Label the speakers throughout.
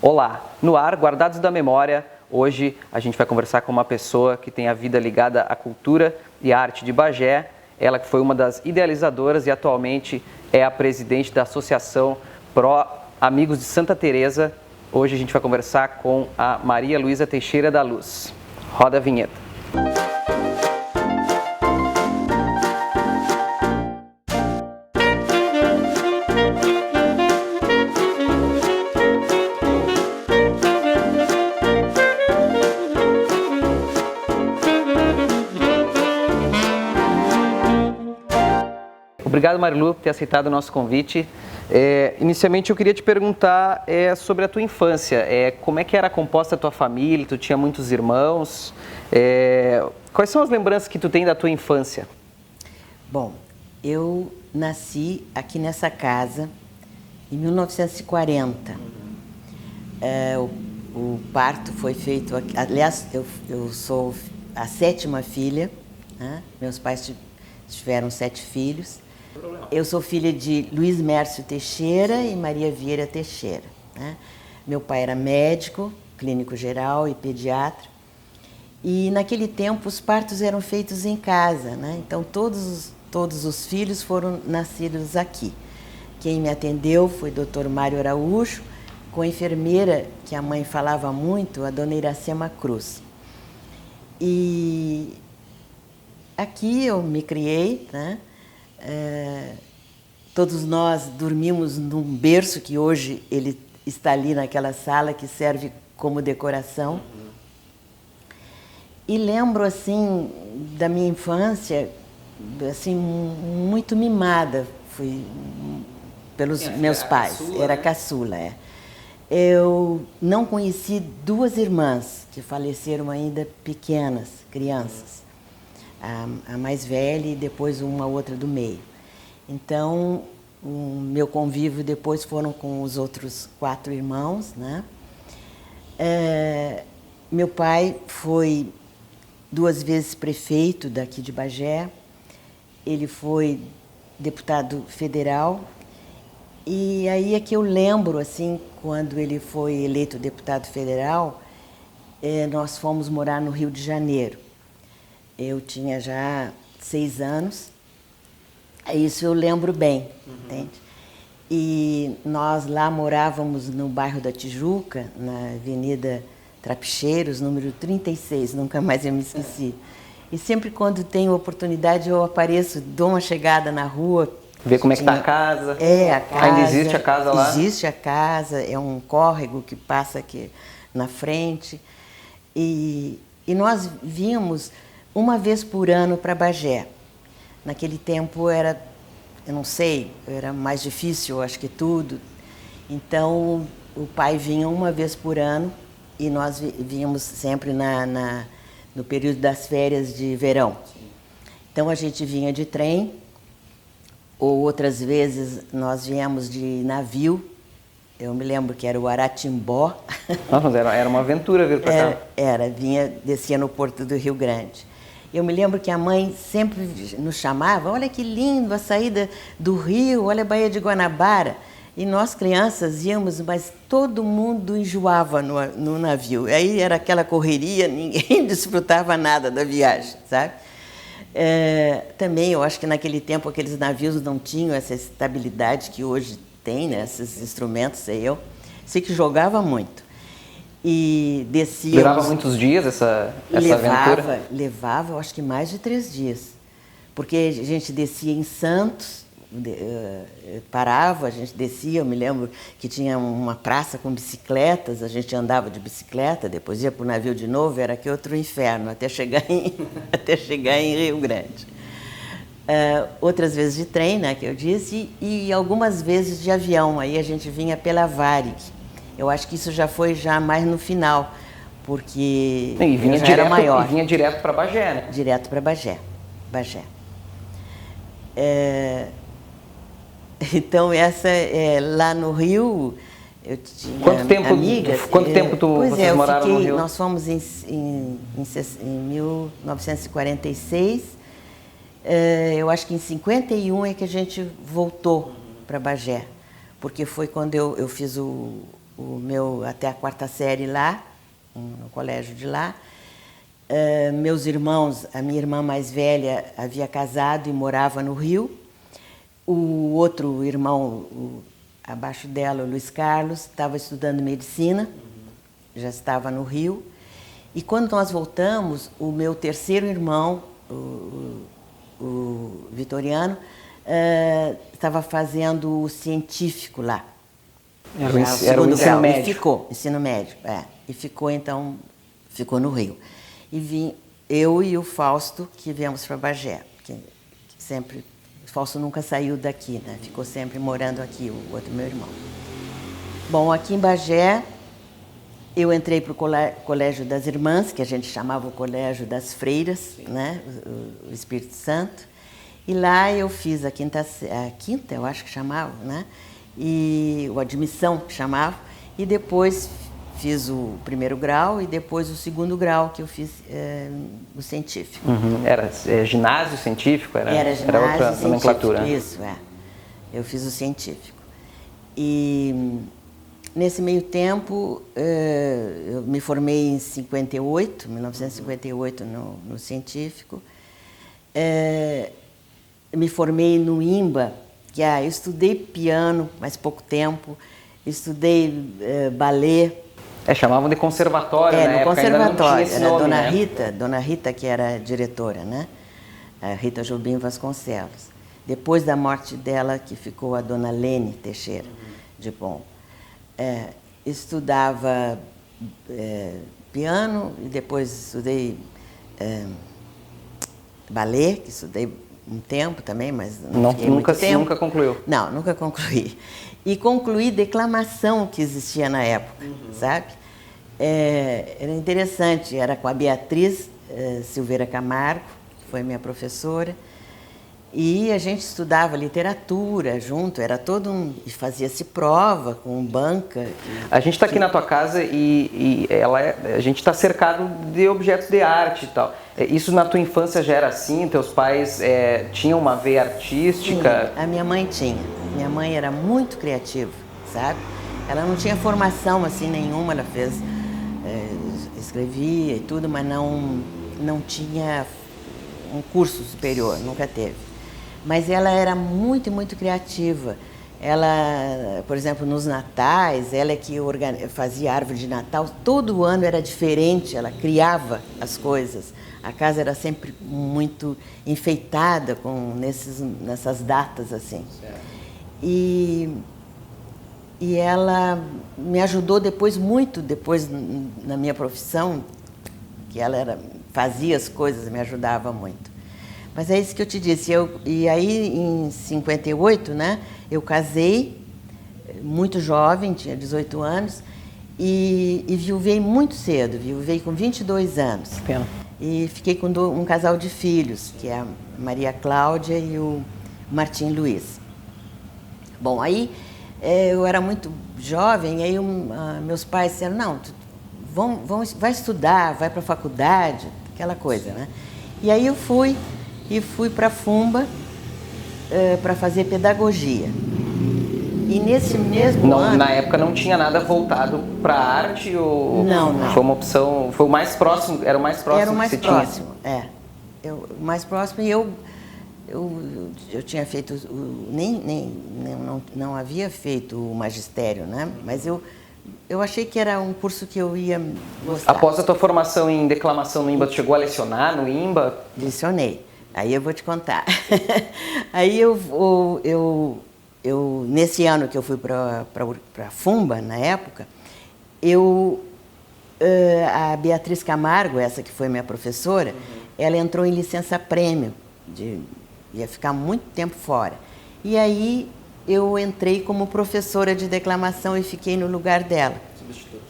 Speaker 1: Olá, no ar, Guardados da Memória. Hoje a gente vai conversar com uma pessoa que tem a vida ligada à cultura e à arte de Bagé. Ela que foi uma das idealizadoras e atualmente é a presidente da Associação Pró Amigos de Santa Teresa. Hoje a gente vai conversar com a Maria Luísa Teixeira da Luz. Roda a vinheta. Obrigado, Marilu, por ter aceitado o nosso convite. Inicialmente, eu queria te perguntar sobre a tua infância. Como é que era composta a tua família? Tu tinha muitos irmãos? Quais são as lembranças que tu tem da tua infância?
Speaker 2: Bom, eu nasci aqui nessa casa em 1940. O parto foi feito aqui. Aliás, eu sou a 7ª filha, né? Meus pais tiveram 7 filhos. Eu sou filha de Luiz Mércio Teixeira e Maria Vieira Teixeira, né? Meu pai era médico, clínico geral e pediatra. E naquele tempo os partos eram feitos em casa, né? Então todos os filhos foram nascidos aqui. Quem me atendeu foi o Dr. Mário Araújo, com a enfermeira que a mãe falava muito, a dona Iracema Cruz. E aqui eu me criei, né? Todos nós dormimos num berço que hoje ele está ali naquela sala que serve como decoração. E lembro assim da minha infância assim muito mimada, fui pelos meus pais.
Speaker 1: Caçula,
Speaker 2: era
Speaker 1: né?
Speaker 2: caçula, é. Eu não conheci 2 irmãs que faleceram ainda pequenas, crianças. A mais velha e depois uma outra do meio. Então, o meu convívio depois foram com os outros 4 irmãos, né? Meu pai foi 2 vezes prefeito daqui de Bagé. Ele foi deputado federal. E aí é que eu lembro, assim, quando ele foi eleito deputado federal, nós fomos morar no Rio de Janeiro. Eu tinha já 6 anos, isso eu lembro bem, entende? E nós lá morávamos no bairro da Tijuca, na Avenida Trapicheiros, número 36, nunca mais eu me esqueci. E sempre quando tenho oportunidade eu apareço, dou uma chegada na rua.
Speaker 1: Ver como é que está a casa.
Speaker 2: A casa.
Speaker 1: Ainda existe a casa lá?
Speaker 2: Existe a casa, é um córrego que passa aqui na frente. E nós vínhamos uma vez por ano para Bagé. Naquele tempo era, eu não sei, era mais difícil, acho que tudo. Então, o pai vinha uma vez por ano e nós vínhamos sempre no período das férias de verão. Então, a gente vinha de trem, ou outras vezes nós viemos de navio. Eu me lembro que era o Aratimbó.
Speaker 1: Nossa, mas era uma aventura vir para cá.
Speaker 2: Descia no Porto do Rio Grande. Eu me lembro que a mãe sempre nos chamava, olha que lindo a saída do rio, olha a Baía de Guanabara. E nós crianças íamos, mas todo mundo enjoava no navio. Aí era aquela correria, ninguém desfrutava nada da viagem, sabe? Também eu acho que naquele tempo aqueles navios não tinham essa estabilidade que hoje tem, né? Esses instrumentos, sei que jogava muito. E descia.
Speaker 1: Durava muitos dias essa aventura?
Speaker 2: Levava, eu acho que mais de 3 dias. Porque a gente descia em Santos, parava, a gente descia, eu me lembro que tinha uma praça com bicicletas, a gente andava de bicicleta, depois ia para o navio de novo, era que outro inferno, até chegar em Rio Grande. Outras vezes de trem, né, que eu disse, e algumas vezes de avião, aí a gente vinha pela Varig. Eu acho que isso já foi mais no final, porque já era maior.
Speaker 1: E vinha direto para Bagé, né?
Speaker 2: Direto para Bagé. Então, lá no Rio, eu tinha amigas.
Speaker 1: Quanto tempo vocês moraram no Rio?
Speaker 2: Nós fomos em 1946. Eu acho que em 51 é que a gente voltou para Bagé, porque foi quando eu fiz até a 4ª série lá, no colégio de lá. Meus irmãos, a minha irmã mais velha havia casado e morava no Rio. O outro irmão, abaixo dela, o Luiz Carlos, estava estudando medicina, já estava no Rio. E quando nós voltamos, o meu terceiro irmão, o Vitoriano, estava fazendo o científico lá.
Speaker 1: Era o ensino médio.
Speaker 2: E ficou, ensino médio, e ficou então, ficou no Rio. E vim eu e o Fausto, que viemos para Bagé, que sempre, o Fausto nunca saiu daqui, né? Ficou sempre morando aqui, o outro meu irmão. Bom, aqui em Bagé, eu entrei para o Colégio das Irmãs, que a gente chamava o Colégio das Freiras, né? O Espírito Santo. E lá eu fiz a quinta, eu acho que chamava, né? E a admissão que chamava, e depois fiz o 1º grau e depois o 2º grau que eu fiz o científico.
Speaker 1: Era ginásio científico?
Speaker 2: Era ginásio
Speaker 1: era outra
Speaker 2: científico,
Speaker 1: nomenclatura.
Speaker 2: Isso, eu fiz o científico. E nesse meio tempo, eu me formei em 1958 no científico. Me formei no IMBA, que eu estudei piano, mas pouco tempo, estudei balé.
Speaker 1: Chamavam de conservatório, na
Speaker 2: no
Speaker 1: época,
Speaker 2: conservatório,
Speaker 1: ainda não tinha esse
Speaker 2: era
Speaker 1: nome,
Speaker 2: Dona Rita que era diretora, né? A Rita Jobim Vasconcelos. Depois da morte dela, que ficou a Dona Lene Teixeira de Bom. Estudava piano e depois estudei balé, que estudei um tempo também, mas não fiquei muito tempo.
Speaker 1: Nunca concluiu?
Speaker 2: Não, nunca concluí. E concluí declamação que existia na época, sabe? Era interessante, era com a Beatriz Silveira Camargo, que foi minha professora, e a gente estudava literatura junto, era todo e fazia-se prova com banca.
Speaker 1: A gente está aqui na tua casa e a gente está cercado de objetos de arte e tal. Isso na tua infância já era assim? Teus pais tinham uma veia artística?
Speaker 2: Sim, a minha mãe tinha. Minha mãe era muito criativa, sabe? Ela não tinha formação assim nenhuma, ela fez, escrevia e tudo, mas não tinha um curso superior, nunca teve. Mas ela era muito, muito criativa. Ela, por exemplo, nos natais, ela é que fazia árvore de Natal, todo ano era diferente, ela criava as coisas. A casa era sempre muito enfeitada nessas datas assim. Certo. E ela me ajudou muito depois na minha profissão, que ela fazia as coisas, me ajudava muito. Mas é isso que eu te disse. E aí, em 58, né, eu casei, muito jovem, tinha 18 anos, e viuvei muito cedo, viuvei com 22 anos.
Speaker 1: Pena.
Speaker 2: E fiquei com um casal de filhos, que é a Maria Cláudia e o Martim Luiz. Bom, aí eu era muito jovem, aí meus pais disseram, não, vai estudar, vai para a faculdade, aquela coisa, né? E aí eu fui para a FUMBA para fazer pedagogia. E nesse mesmo ano...
Speaker 1: Na época não tinha nada voltado para a arte? Ou
Speaker 2: não.
Speaker 1: Foi uma opção, foi o mais próximo, era o mais próximo
Speaker 2: era o mais
Speaker 1: que você
Speaker 2: próximo,
Speaker 1: tinha?
Speaker 2: O mais próximo, e eu tinha feito, não havia feito o magistério, né? Mas eu achei que era um curso que eu ia gostar.
Speaker 1: Após a tua formação em declamação no IMBA, tu chegou a lecionar no IMBA?
Speaker 2: Lecionei. Aí eu vou te contar. Aí nesse ano que eu fui para a FUMBA, na época, a Beatriz Camargo, essa que foi minha professora, ela entrou em licença-prêmio, ia ficar muito tempo fora. E aí eu entrei como professora de declamação e fiquei no lugar dela.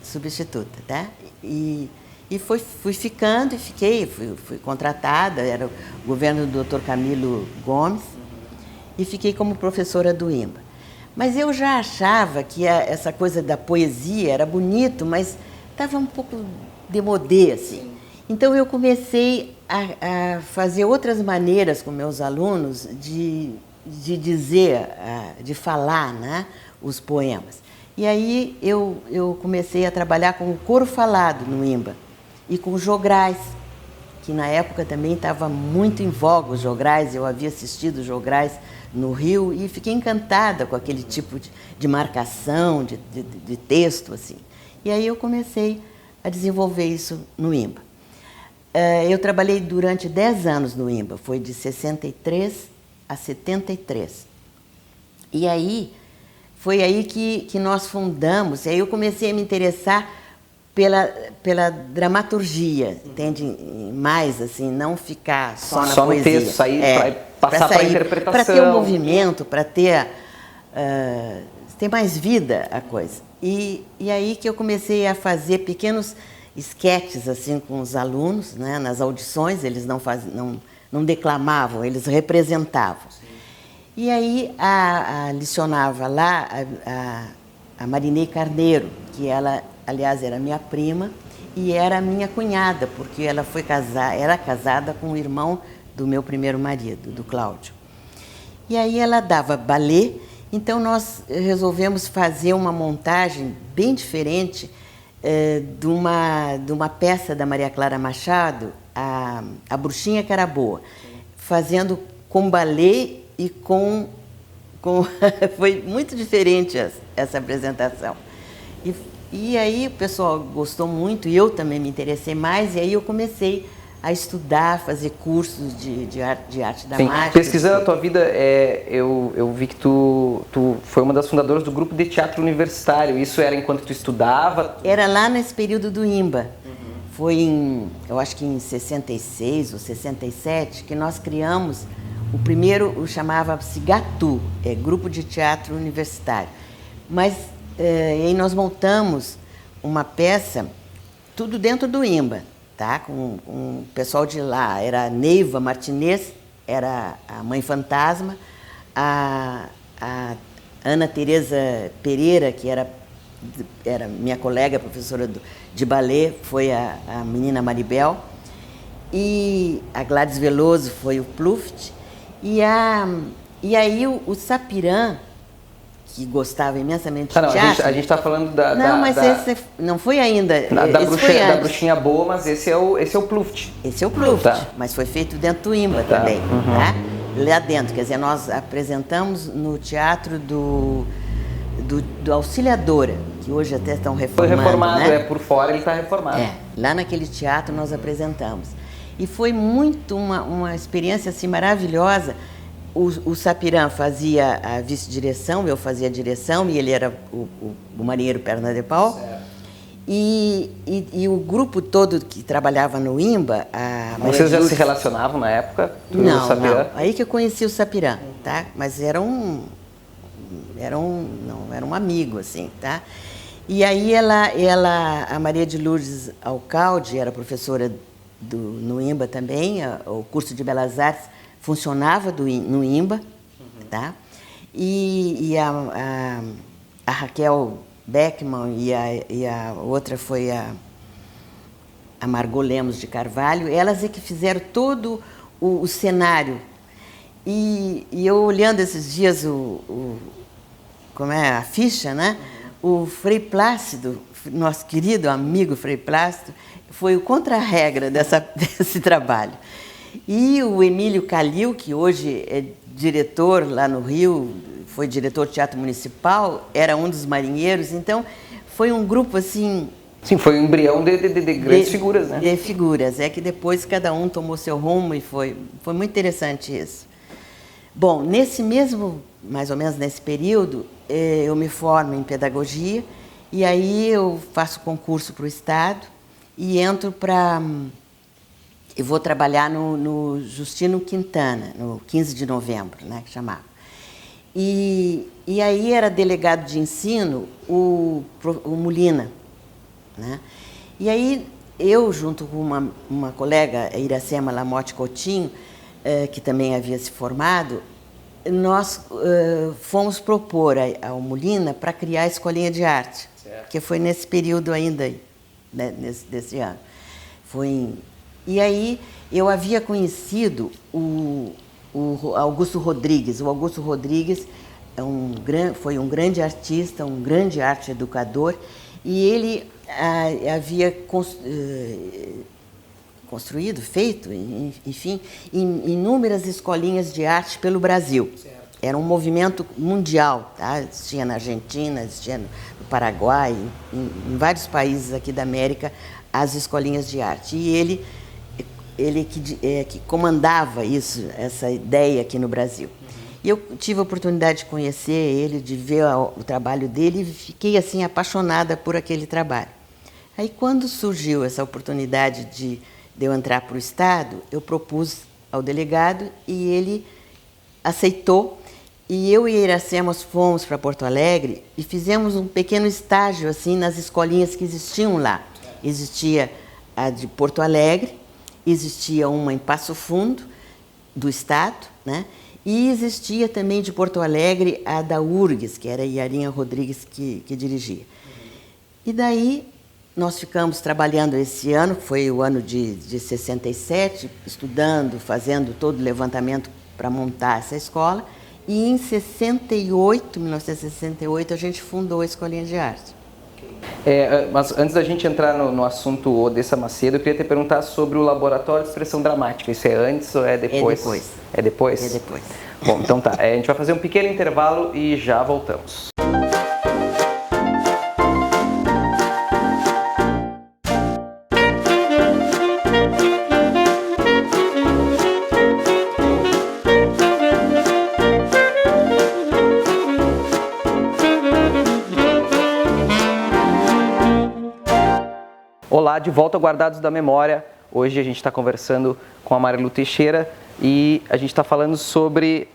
Speaker 2: Substituta, tá? E fui ficando e fui contratada, era o governo do Dr. Camilo Gomes, e fiquei como professora do IMBA. Mas eu já achava que essa coisa da poesia era bonito, mas estava um pouco demodê, assim. Então eu comecei a fazer outras maneiras com meus alunos de dizer, de falar, né, os poemas. E aí eu comecei a trabalhar com o coro falado no IMBA e com jograis, que na época também estava muito em voga os jograis. Eu havia assistido jograis no Rio e fiquei encantada com aquele tipo de marcação, de texto, assim. E aí eu comecei a desenvolver isso no IMBA. Eu trabalhei durante 10 anos no IMBA, foi de 63 a 73. E aí, foi aí que nós fundamos, e aí eu comecei a me interessar pela dramaturgia, entende? Mais, assim, não ficar só na
Speaker 1: só
Speaker 2: poesia.
Speaker 1: No texto, sair, passar para a interpretação.
Speaker 2: Para ter um movimento, para ter mais vida a coisa. E aí que eu comecei a fazer pequenos esquetes assim com os alunos, né? Nas audições eles não declamavam, eles representavam. Sim. E aí licionava lá a Marinei Carneiro, que ela, aliás, era minha prima e era minha cunhada, porque ela era casada com o irmão do meu primeiro marido, do Cláudio. E aí ela dava balé, então nós resolvemos fazer uma montagem bem diferente de uma peça da Maria Clara Machado, a Bruxinha que era boa, fazendo com balé e com foi muito diferente essa apresentação. E aí o pessoal gostou muito e eu também me interessei mais, e aí eu comecei a estudar, fazer cursos de arte da mágica.
Speaker 1: Pesquisando a tua vida, eu vi que tu foi uma das fundadoras do grupo de teatro universitário. Isso era enquanto tu estudava?
Speaker 2: Era lá nesse período do IMBA. Foi eu acho que em 66 ou 67, que nós criamos o primeiro, chamava-se GATU, Grupo de Teatro Universitário. Mas aí nós montamos uma peça, tudo dentro do IMBA. Tá? Com o pessoal de lá, era a Neiva Martinez, era a Mãe Fantasma, a Ana Teresa Pereira, que era minha colega, professora de balé, foi a menina Maribel, e a Gladys Veloso foi o Pluft, e aí o Sapirã, que gostava imensamente de teatro...
Speaker 1: A gente está falando da...
Speaker 2: esse não foi ainda.
Speaker 1: Da Bruxinha Boa, mas esse é o Pluft.
Speaker 2: Esse é o Pluft, tá. Mas foi feito dentro do IMBA também. Tá? Lá dentro, quer dizer, nós apresentamos no teatro do Auxiliadora, que hoje até estão reformando.
Speaker 1: Foi reformado,
Speaker 2: né?
Speaker 1: Por fora ele está reformado.
Speaker 2: Lá naquele teatro nós apresentamos. E foi muito uma experiência assim, maravilhosa. O Sapirã fazia a vice-direção, eu fazia a direção, e ele era o marinheiro perna de pau. E o grupo todo que trabalhava no IMBA...
Speaker 1: Vocês já se relacionavam na época?
Speaker 2: Não. Aí que eu conheci o Sapirã, tá? Mas era um amigo, assim, tá? E aí a Maria de Lourdes Alcalde era professora no IMBA também, o curso de Belas Artes funcionava no IMBA, tá? E a Raquel Beckman e a outra foi a Margot Lemos de Carvalho, elas é que fizeram todo o cenário. E eu olhando esses dias a ficha, né? O Frei Plácido, nosso querido amigo Frei Plácido, foi o contra-regra desse trabalho. E o Emílio Calil, que hoje é diretor lá no Rio, foi diretor de teatro municipal, era um dos marinheiros, então foi um grupo assim...
Speaker 1: Sim, foi um embrião de grandes figuras, né?
Speaker 2: De figuras, que depois cada um tomou seu rumo e foi muito interessante isso. Bom, mais ou menos nesse período, eu me formo em pedagogia e aí eu faço concurso para o Estado e entro eu vou trabalhar no Justino Quintana, no 15 de novembro, né, que chamava. E aí era delegado de ensino o Molina, né? E aí eu, junto com uma colega, a Iracema Lamotte Coutinho, que também havia se formado, nós fomos propor ao Molina para criar a Escolinha de Arte, que foi nesse período ainda, né, desse ano. E aí eu havia conhecido o Augusto Rodrigues. O Augusto Rodrigues foi um grande artista, um grande arte educador, e ele havia construído, feito, enfim, inúmeras escolinhas de arte pelo Brasil. Certo. Era um movimento mundial, tá? Existia na Argentina, existia no Paraguai, em vários países aqui da América, as escolinhas de arte. E ele que comandava isso, essa ideia aqui no Brasil. E eu tive a oportunidade de conhecer ele, de ver o trabalho dele e fiquei assim apaixonada por aquele trabalho. Aí quando surgiu essa oportunidade de eu entrar para o Estado, eu propus ao delegado e ele aceitou. E eu e Iracema fomos para Porto Alegre e fizemos um pequeno estágio assim nas escolinhas que existiam lá. Existia a de Porto Alegre, existia uma em Passo Fundo, do Estado, né? E existia também de Porto Alegre a da URGS, que era a Iarinha Rodrigues que dirigia. E daí nós ficamos trabalhando esse ano, foi o ano de 67, estudando, fazendo todo o levantamento para montar essa escola. E em 1968, a gente fundou a Escolinha de Arte.
Speaker 1: Mas antes da gente entrar no assunto Odessa Macedo, eu queria te perguntar sobre o Laboratório de Expressão Dramática. Isso é antes ou é depois?
Speaker 2: É depois.
Speaker 1: É depois?
Speaker 2: É depois.
Speaker 1: Bom, então tá. A gente vai fazer um pequeno intervalo e já voltamos. Olá, de volta ao Guardados da Memória. Hoje a gente está conversando com a Marilu Teixeira e a gente está falando sobre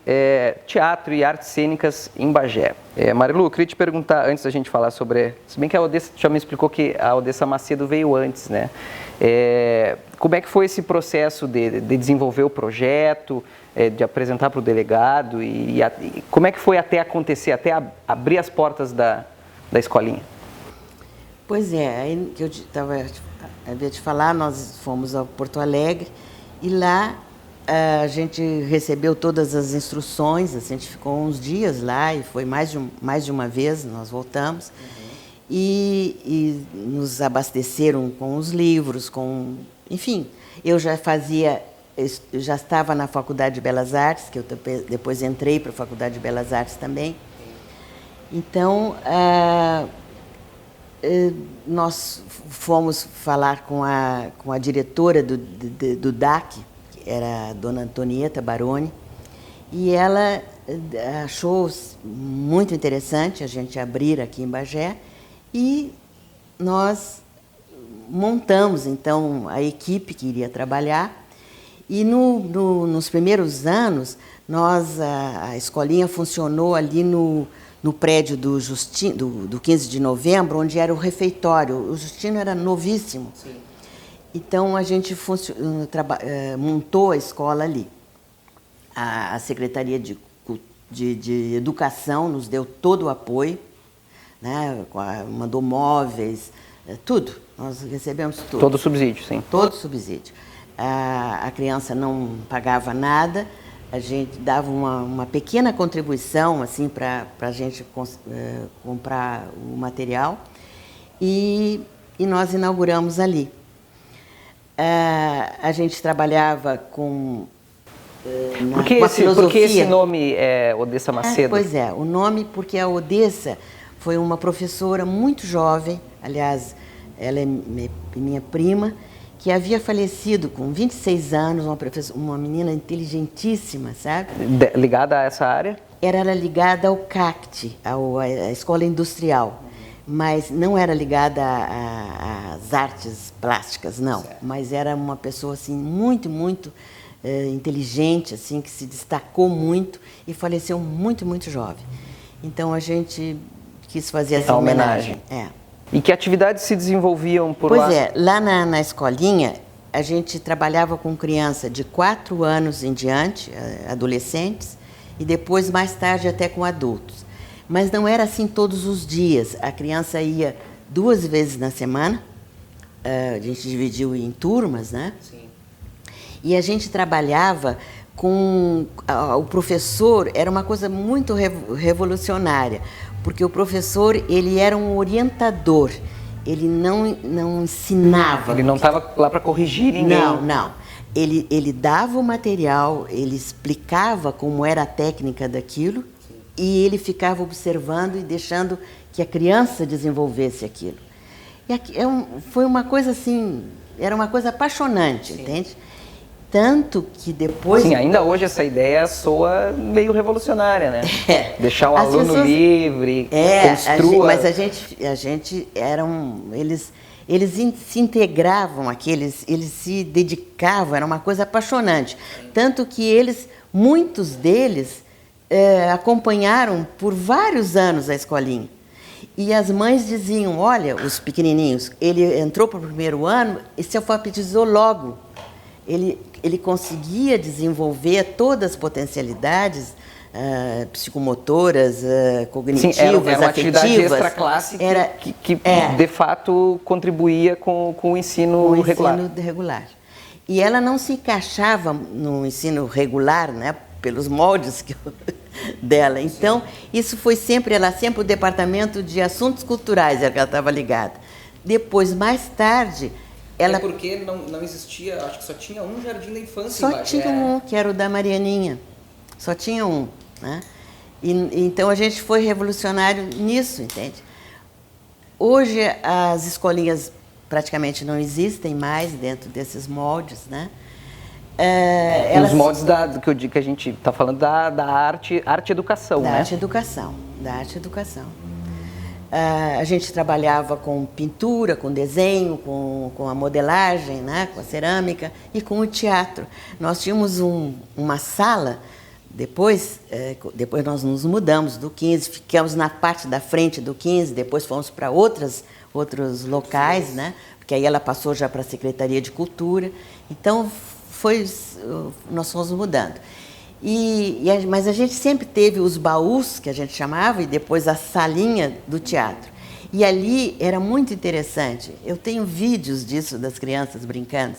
Speaker 1: teatro e artes cênicas em Bagé. Marilu, eu queria te perguntar, antes da gente falar sobre... Se bem que a Odessa já me explicou que a Odessa Macedo veio antes, né? Como é que foi esse processo de desenvolver o projeto, de apresentar para o delegado e como é que foi até acontecer, até abrir as portas da escolinha?
Speaker 2: Pois é, aí que eu havia de falar, nós fomos a Porto Alegre e lá a gente recebeu todas as instruções, a gente ficou uns dias lá e foi mais de uma vez, nós voltamos. E nos abasteceram com os livros, enfim, eu já estava na Faculdade de Belas Artes, que eu depois entrei para a Faculdade de Belas Artes também. Então, nós fomos falar com a diretora do DAC, que era a dona Antonieta Baroni, e ela achou muito interessante a gente abrir aqui em Bagé, e nós montamos, então, a equipe que iria trabalhar, e nos primeiros anos, a escolinha funcionou ali no prédio do 15 de novembro, onde era o refeitório. O Justino era novíssimo. Sim. Então, a gente montou a escola ali. A Secretaria de Educação nos deu todo o apoio, né? Mandou móveis, tudo. Nós recebemos tudo.
Speaker 1: Todo subsídio, sim.
Speaker 2: Todo subsídio. A criança não pagava nada. A gente dava uma pequena contribuição assim, para a gente comprar o material e nós inauguramos ali. A gente trabalhava com
Speaker 1: Por que esse nome é Odessa Macedo?
Speaker 2: Pois é, o nome porque a Odessa foi uma professora muito jovem, aliás, ela é minha prima, que havia falecido com 26 anos, uma menina inteligentíssima, sabe?
Speaker 1: Ligada a essa área?
Speaker 2: Era ligada ao CACT, à Escola Industrial, mas não era ligada às artes plásticas, não. Certo. Mas era uma pessoa assim, muito, muito inteligente, assim, que se destacou muito e faleceu muito, muito jovem. Então a gente quis fazer essa homenagem.
Speaker 1: E que atividades se desenvolviam por lá?
Speaker 2: Pois é, lá na escolinha, a gente trabalhava com criança de 4 anos em diante, adolescentes, e depois, mais tarde, até com adultos. Mas não era assim todos os dias. A criança ia 2 vezes na semana, a gente dividiu em turmas, né? Sim. E a gente trabalhava o professor era uma coisa muito revolucionária, porque o professor ele era um orientador, ele não ensinava.
Speaker 1: Ele não estava lá para corrigir ninguém.
Speaker 2: Não. Ele dava o material, ele explicava como era a técnica daquilo. Sim. E ele ficava observando e deixando que a criança desenvolvesse aquilo. E foi uma coisa assim, era uma coisa apaixonante, sim, entende? Tanto que depois...
Speaker 1: Sim, ainda hoje essa ideia soa meio revolucionária, né? Deixar o aluno pessoas... livre, construa...
Speaker 2: Mas a gente eles se integravam aqui, eles se dedicavam, era uma coisa apaixonante. Tanto que muitos deles acompanharam por vários anos a escolinha. E as mães diziam, olha, os pequenininhos, ele entrou para o primeiro ano e se alfabetizou logo. Ele conseguia desenvolver todas as potencialidades psicomotoras, cognitivas,
Speaker 1: sim, era uma
Speaker 2: afetivas.
Speaker 1: Atividade extraclasse que de fato contribuía com o ensino regular.
Speaker 2: E ela não se encaixava no ensino regular, né, pelos moldes dela. Então, isso foi sempre o departamento de assuntos culturais que ela estava ligada. Depois, mais tarde...
Speaker 1: É porque não existia, acho que só tinha um jardim da infância em Bagé.
Speaker 2: Só tinha um, que era o da Marianinha. Só tinha um, né? Então a gente foi revolucionário nisso, entende? Hoje as escolinhas praticamente não existem mais dentro desses moldes, né?
Speaker 1: Os moldes que a gente está falando da arte-educação, né?
Speaker 2: Da arte-educação. A gente trabalhava com pintura, com desenho, com a modelagem, né? Com a cerâmica e com o teatro. Nós tínhamos uma sala, depois nós nos mudamos do 15, ficamos na parte da frente do 15, depois fomos para outros locais, né? Porque aí ela passou já para a Secretaria de Cultura. Então, nós fomos mudando. Mas a gente sempre teve os baús, que a gente chamava, e depois a salinha do teatro. E ali era muito interessante. Eu tenho vídeos disso, das crianças brincando.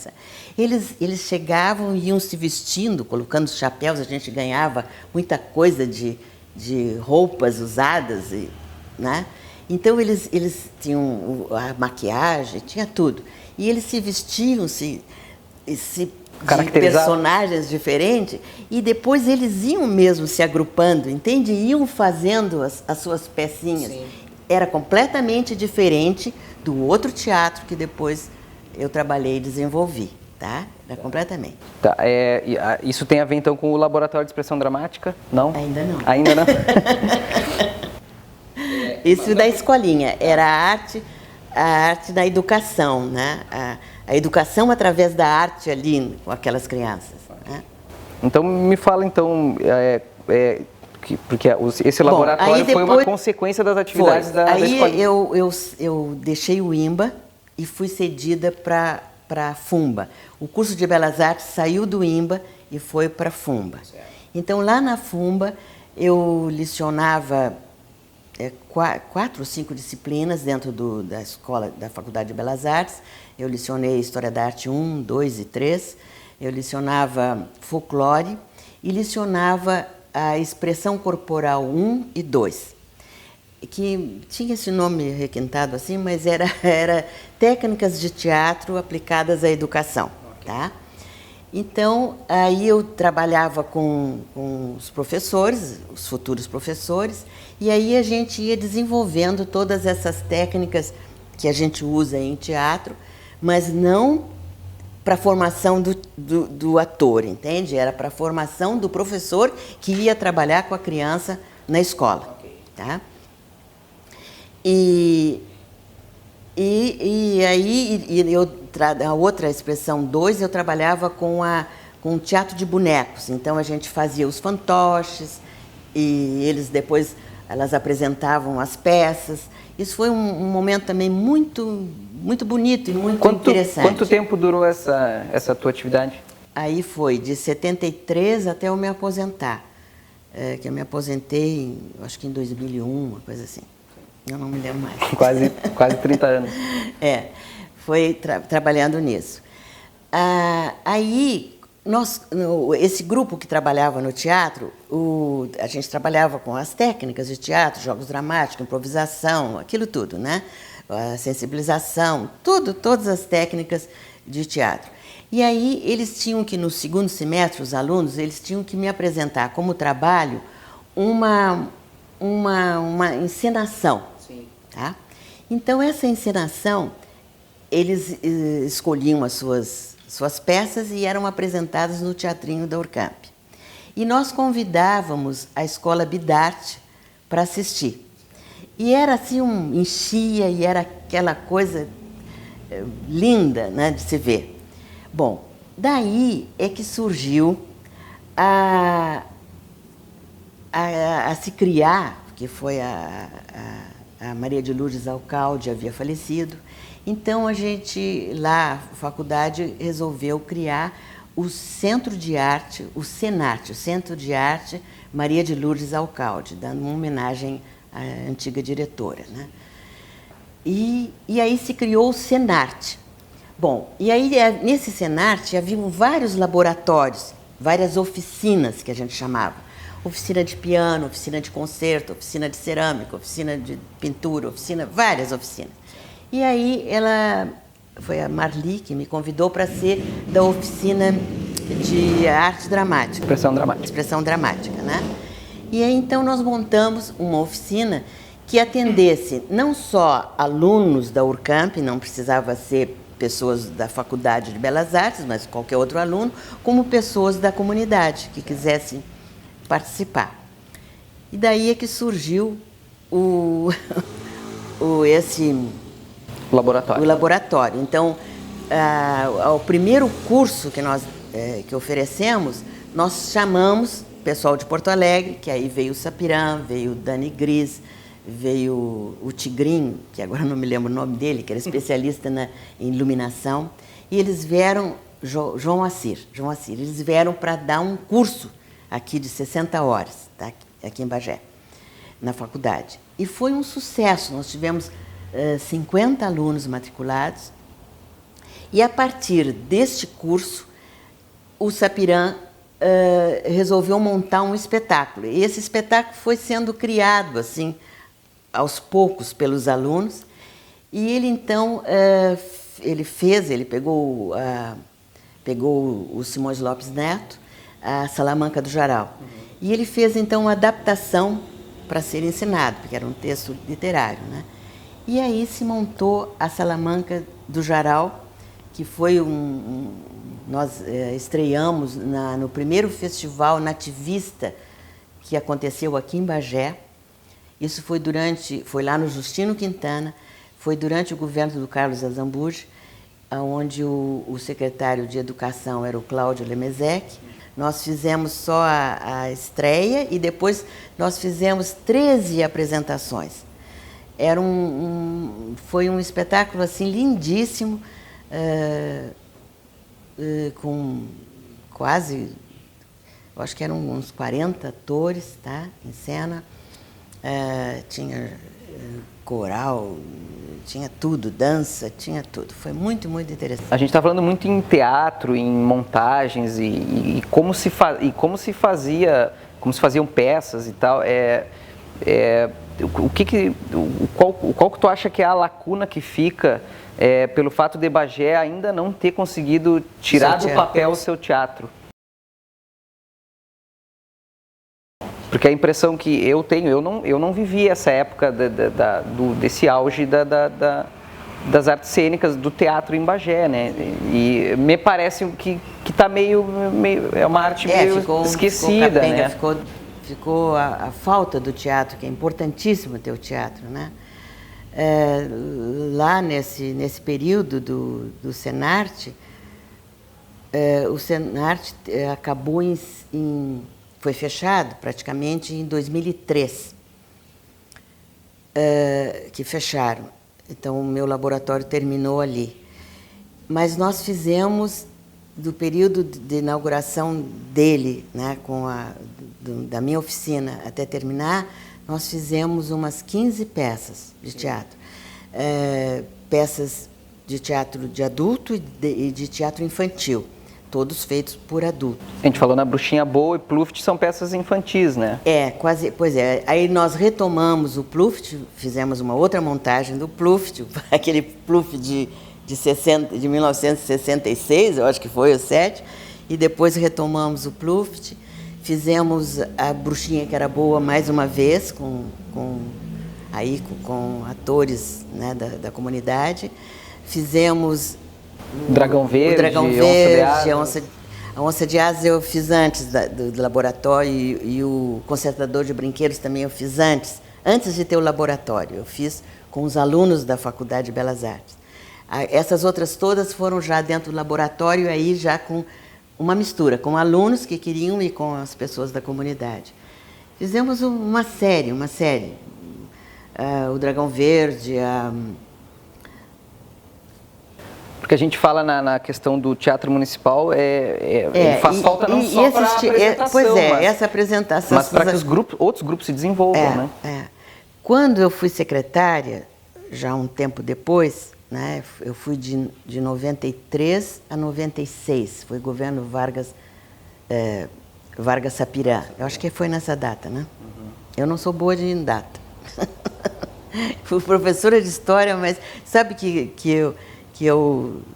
Speaker 2: Eles chegavam e iam se vestindo, colocando os chapéus, a gente ganhava muita coisa de roupas usadas, né? Então eles tinham a maquiagem, tinha tudo. E eles se vestiam, de personagens diferentes, e depois eles iam mesmo se agrupando, entende? Iam fazendo as suas pecinhas. Sim. Era completamente diferente do outro teatro que depois eu trabalhei e desenvolvi, tá? Era completamente.
Speaker 1: Tá, isso tem a ver então com o Laboratório de Expressão Dramática? Não?
Speaker 2: Ainda não.
Speaker 1: Ainda não?
Speaker 2: Isso da escolinha, era a arte da educação, né? A educação através da arte ali com aquelas crianças. Né?
Speaker 1: Então, me fala então, porque esse laboratório foi uma consequência das atividades da escolinha.
Speaker 2: Aí eu deixei o IMBA e fui cedida para a FUMBA. O curso de Belas Artes saiu do IMBA e foi para a FUMBA. Certo. Então, lá na FUMBA, eu licionava 4 ou 5 disciplinas dentro da escola, da Faculdade de Belas Artes. Eu licionei História da Arte 1, 2 e 3. Eu licionava Folclore e licionava a Expressão Corporal 1 e 2. Que tinha esse nome requintado assim, mas era técnicas de teatro aplicadas à educação. Tá? Então, aí eu trabalhava com os professores, os futuros professores, e aí a gente ia desenvolvendo todas essas técnicas que a gente usa em teatro, mas não para a formação do ator, entende? Era para a formação do professor que ia trabalhar com a criança na escola. Tá? E aí, a outra expressão 2, eu trabalhava com o teatro de bonecos. Então, a gente fazia os fantoches e elas apresentavam as peças. Isso foi um momento também muito, muito bonito e muito interessante.
Speaker 1: Quanto tempo durou essa tua atividade?
Speaker 2: Aí foi de 73 até eu me aposentar. Que eu me aposentei, acho que em 2001, uma coisa assim. Eu não me lembro mais.
Speaker 1: Quase 30 anos.
Speaker 2: Foi trabalhando nisso. Aí, esse grupo que trabalhava no teatro, a gente trabalhava com as técnicas de teatro, jogos dramáticos, improvisação, aquilo tudo, né? A sensibilização, todas as técnicas de teatro. E aí eles tinham que, no segundo semestre, os alunos, eles tinham que me apresentar como trabalho uma encenação.
Speaker 1: Sim.
Speaker 2: Tá? Então, essa encenação, eles escolhiam as suas peças e eram apresentadas no Teatrinho da Urcamp. E nós convidávamos a Escola Bidarte para assistir. E era assim, enchia e era aquela coisa linda, né, de se ver. Bom, daí é que surgiu a se criar, que foi a Maria de Lourdes Alcalde havia falecido. Então a gente, lá, a faculdade, resolveu criar o Centro de Arte, o Senarte, o Centro de Arte Maria de Lourdes Alcalde, dando uma homenagem à antiga diretora, né? E aí se criou o Senarte. Bom, e aí nesse Senarte haviam vários laboratórios, várias oficinas que a gente chamava. Oficina de piano, oficina de concerto, oficina de cerâmica, oficina de pintura, várias oficinas. E aí foi a Marli que me convidou para ser da oficina de arte dramática.
Speaker 1: Expressão dramática.
Speaker 2: Expressão dramática, né? E aí então nós montamos uma oficina que atendesse não só alunos da Urcamp, não precisava ser pessoas da Faculdade de Belas Artes, mas qualquer outro aluno, como pessoas da comunidade que quisessem participar. E daí é que surgiu esse
Speaker 1: laboratório.
Speaker 2: O laboratório. Então, o primeiro curso que oferecemos, nós chamamos pessoal de Porto Alegre, que aí veio o Sapirã, veio o Dani Gris, veio o Tigrinho, que agora não me lembro o nome dele, que era especialista em iluminação, e eles vieram, João Assir, eles vieram para dar um curso aqui de 60 horas, tá? Aqui em Bagé, na faculdade. E foi um sucesso, nós tivemos 50 alunos matriculados, e a partir deste curso, o Sapirã resolveu montar um espetáculo. E esse espetáculo foi sendo criado, assim, aos poucos pelos alunos, e ele então, ele pegou o Simões Lopes Neto, a Salamanca do Jaral, e ele fez então uma adaptação para ser ensinado, porque era um texto literário, né? E aí se montou a Salamanca do Jaral, que foi nós estreamos no primeiro festival nativista que aconteceu aqui em Bagé. Isso foi lá no Justino Quintana, foi durante o governo do Carlos Azambuja, onde o secretário de Educação era o Cláudio Lemezec. Nós fizemos só a estreia e depois nós fizemos 13 apresentações. Foi um espetáculo assim lindíssimo, com quase, eu acho que eram uns 40 atores, tá, em cena. Tinha coral, tinha tudo, dança, tinha tudo. Foi muito, muito interessante.
Speaker 1: A gente está falando muito em teatro, em montagens e como se faziam peças e tal. Qual que tu acha que é a lacuna que fica pelo fato de Bagé ainda não ter conseguido tirar do papel o seu teatro? Porque a impressão que eu tenho, eu não vivi essa época desse auge das artes cênicas, do teatro em Bagé, né? E me parece que está meio é uma arte meio esquecida, né?
Speaker 2: Ficou a falta do teatro, que é importantíssimo ter o teatro, né? Lá nesse período do Senarte, o Senarte acabou foi fechado praticamente em 2003, que fecharam. Então, o meu laboratório terminou ali. Mas nós fizemos, do período de inauguração dele, né, da minha oficina até terminar, nós fizemos umas 15 peças de teatro. Peças de teatro de adulto e de teatro infantil. todos feitos por adultos.
Speaker 1: A gente falou na Bruxinha Boa e Pluft são peças infantis, né?
Speaker 2: Quase, pois é. Aí nós retomamos o Pluft, fizemos uma outra montagem do Pluft, aquele Pluft de 1966, eu acho que foi o 7, e depois retomamos o Pluft, fizemos a Bruxinha que era Boa mais uma vez, com atores, né, da comunidade, fizemos
Speaker 1: Dragão Verde,
Speaker 2: o Dragão Verde, a Onça de Asas eu fiz antes do laboratório e o Consertador de Brinquedos também eu fiz antes de ter o laboratório, eu fiz com os alunos da Faculdade de Belas Artes. Essas outras todas foram já dentro do laboratório, aí já com uma mistura, com alunos que queriam e com as pessoas da comunidade. Fizemos uma série, o Dragão Verde,
Speaker 1: Porque a gente fala na questão do Teatro Municipal, faz falta não só para a apresentação,
Speaker 2: pois é, essa apresentação...
Speaker 1: Mas para que outros grupos se desenvolvam, né?
Speaker 2: Quando eu fui secretária, já um tempo depois, né, eu fui de 93 a 96, foi governo Vargas Sapirá. Eu acho que foi nessa data, né? Uhum. Eu não sou boa de data. Fui professora de história, mas sabe que eu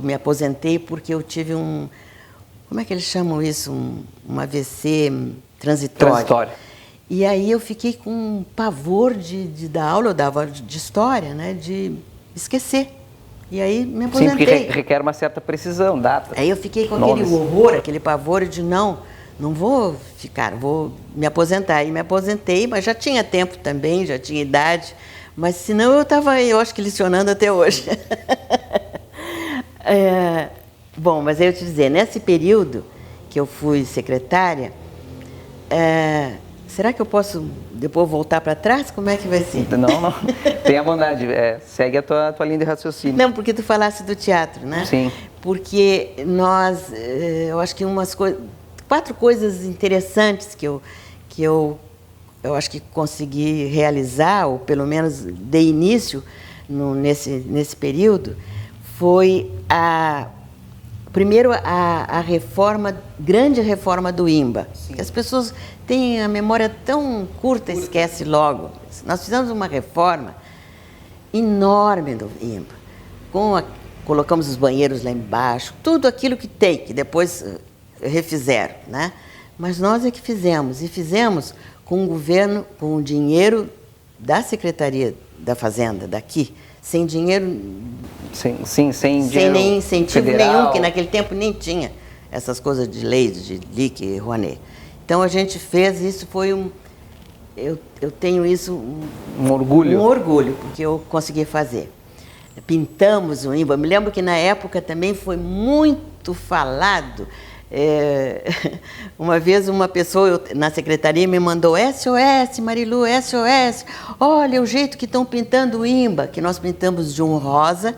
Speaker 2: me aposentei porque eu tive como é que eles chamam isso? Um AVC transitório. E aí eu fiquei com um pavor de dar aula, eu dava de história, né? De esquecer. E aí me aposentei.
Speaker 1: Sim, porque requer uma certa precisão, data.
Speaker 2: Aí eu fiquei com aquele horror, aquele pavor de não vou ficar, vou me aposentar. E me aposentei, mas já tinha tempo também, já tinha idade. Mas senão eu acho que lecionando até hoje. Bom, mas aí eu te dizer, nesse período que eu fui secretária, será que eu posso depois voltar para trás? Como é que vai ser?
Speaker 1: Não. Tenha bondade. Segue a tua linha de raciocínio.
Speaker 2: Não, porque tu falasse do teatro, né?
Speaker 1: Sim.
Speaker 2: Porque eu acho que 4 coisas interessantes que eu acho que consegui realizar, ou pelo menos dei início nesse período, foi primeiro a grande reforma do IMBA. As pessoas têm a memória tão curta, esquece logo. Nós fizemos uma reforma enorme do IMBA. Colocamos os banheiros lá embaixo, tudo aquilo que que depois refizeram, né? Mas nós é que fizemos, e fizemos com o governo, com o dinheiro da Secretaria da Fazenda, daqui, sem dinheiro...
Speaker 1: Sem
Speaker 2: dinheiro nem incentivo
Speaker 1: federal.
Speaker 2: Nenhum, que naquele tempo nem tinha essas coisas de leis, de LIC e Rouanet. Então a gente fez, isso foi eu tenho isso...
Speaker 1: Um orgulho.
Speaker 2: Um orgulho, porque eu consegui fazer. Pintamos o IMBA, me lembro que na época também foi muito falado. Uma vez uma pessoa na secretaria me mandou SOS, Marilu, SOS, olha o jeito que estão pintando o IMBA, que nós pintamos de um rosa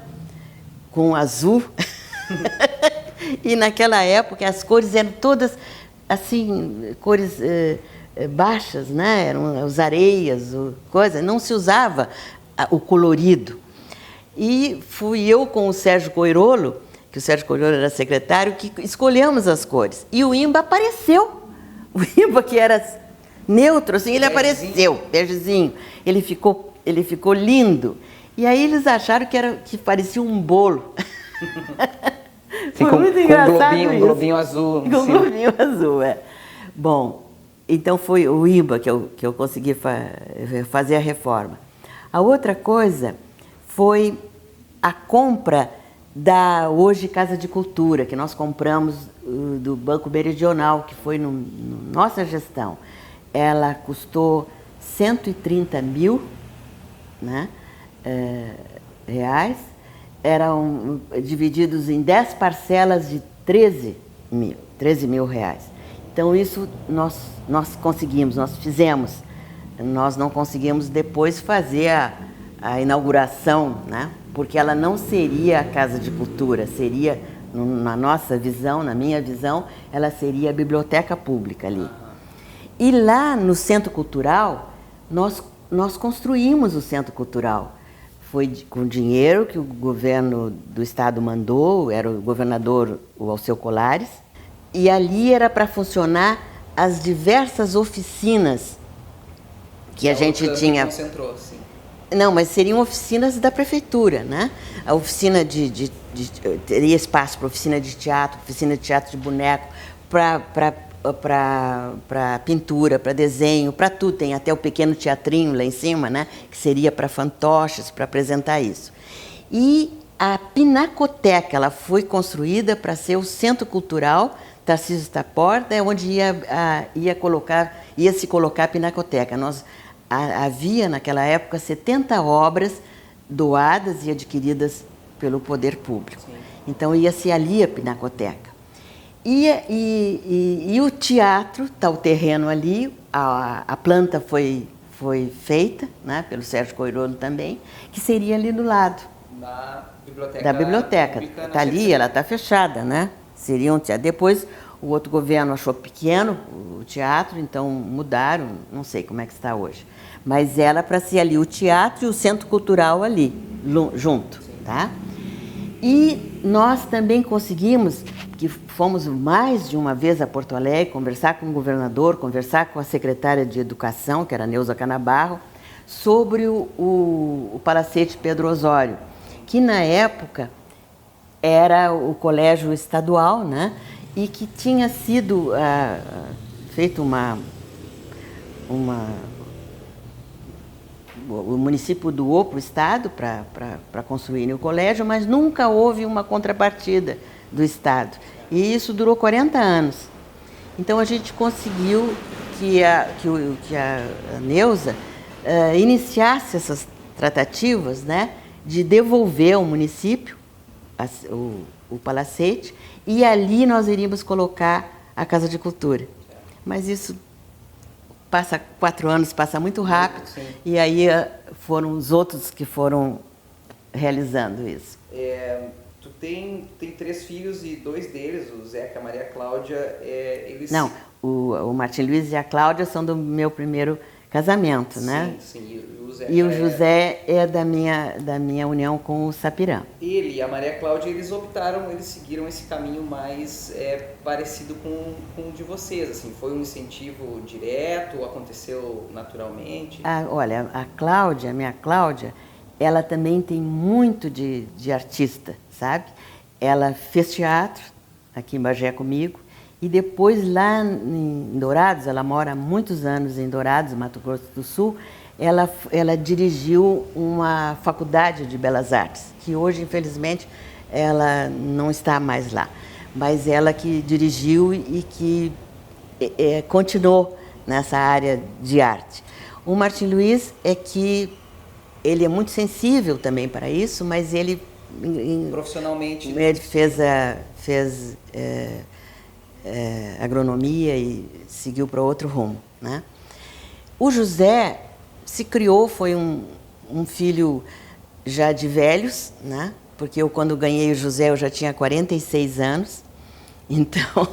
Speaker 2: com azul. E naquela época as cores eram todas assim, cores baixas, né? Eram as areias, coisa, não se usava o colorido. E fui eu com o Sérgio Coirolo, que o Sérgio Coirolo era secretário, que escolhemos as cores. E o IMBA apareceu. O IMBA, que era neutro, assim, ele apareceu, begezinho. Ele ficou lindo. E aí eles acharam que parecia um bolo.
Speaker 1: Sim,
Speaker 2: foi muito engraçado
Speaker 1: um globinho azul.
Speaker 2: Com um globinho azul, Bom, então foi o IMBA que eu consegui fazer a reforma. A outra coisa foi a compra da hoje Casa de Cultura, que nós compramos do Banco Meridional, que foi nossa gestão. Ela custou 130 mil, né, reais, eram divididos em 10 parcelas de 13 mil reais. Então isso nós conseguimos, nós fizemos. Nós não conseguimos depois fazer a inauguração, né? Porque ela não seria a Casa de Cultura, seria, na nossa visão, na minha visão, ela seria a biblioteca pública ali. E lá no Centro Cultural, nós construímos o Centro Cultural. foi com dinheiro que o governo do estado mandou, era o governador, o Alceu Colares, e ali era para funcionar as diversas oficinas que a gente tinha.
Speaker 1: Concentrou, sim.
Speaker 2: Não, mas seriam oficinas da prefeitura, né? A oficina teria espaço para oficina de teatro de boneco, para pintura, para desenho, para tudo. Tem até o pequeno teatrinho lá em cima, né? Que seria para fantoches, para apresentar isso. E a Pinacoteca, ela foi construída para ser o centro cultural Tarcísio da Porta, é onde ia se colocar a Pinacoteca. Havia, naquela época, 70 obras doadas e adquiridas pelo poder público. Sim. Então, ia-se ali a Pinacoteca. E o teatro, está o terreno ali, a planta foi feita, né, pelo Sérgio Coirolo também, que seria ali do lado. Da biblioteca. Está ali, ela está fechada, né? Seria um teatro. Depois, o outro governo achou pequeno o teatro, então mudaram, não sei como é que está hoje. Mas era para ser ali o teatro e o centro cultural ali, junto, tá? E nós também conseguimos, que fomos mais de uma vez a Porto Alegre, conversar com o governador, conversar com a secretária de Educação, que era Neuza Canabarro, sobre o Palacete Pedro Osório, que na época era o colégio estadual, né? E que tinha sido feito o município doou para o Estado para construir o colégio, mas nunca houve uma contrapartida do Estado. E isso durou 40 anos. Então a gente conseguiu que a Neuza iniciasse essas tratativas, né, de devolver ao município o palacete, e ali nós iríamos colocar a Casa de Cultura. Mas isso passa 4 anos, passa muito rápido. Sim. E aí foram os outros que foram realizando isso.
Speaker 1: Tu tem 3 filhos e 2 deles, o Zeca e a Maria Cláudia, eles...
Speaker 2: Não, o Martim Luiz e a Cláudia são do meu primeiro casamento,
Speaker 1: sim,
Speaker 2: né?
Speaker 1: Sim,
Speaker 2: e o José é da minha união com o Sapirã.
Speaker 1: Ele e a Maria Cláudia, eles seguiram esse caminho mais parecido com o de vocês, assim, foi um incentivo direto, aconteceu naturalmente?
Speaker 2: Olha, minha Cláudia, ela também tem muito de artista, sabe? Ela fez teatro aqui em Bagé comigo, e depois lá em Dourados, ela mora há muitos anos em Dourados, Mato Grosso do Sul, ela dirigiu uma faculdade de belas artes, que hoje, infelizmente, ela não está mais lá. Mas ela que dirigiu e que continuou nessa área de arte. O Martim Luiz ele é muito sensível também para isso, mas ele...
Speaker 1: Profissionalmente...
Speaker 2: Ele fez agronomia e seguiu para outro rumo, né? O José se criou, foi um filho já de velhos, né? Porque eu, quando ganhei o José, eu já tinha 46 anos. Então,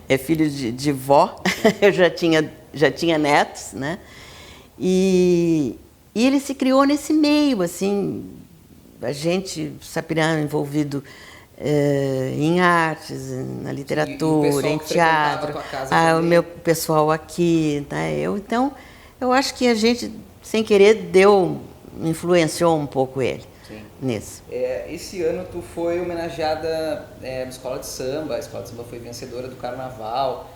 Speaker 2: é filho de vó, eu já tinha netos, né? E ele se criou nesse meio, assim, a gente, Sapirã, envolvido em artes, na literatura, em teatro, o meu pessoal aqui, né? Então, eu acho que a gente, sem querer, influenciou um pouco ele. Sim. Nisso.
Speaker 1: Esse ano tu foi homenageada na Escola de Samba, a Escola de Samba foi vencedora do Carnaval,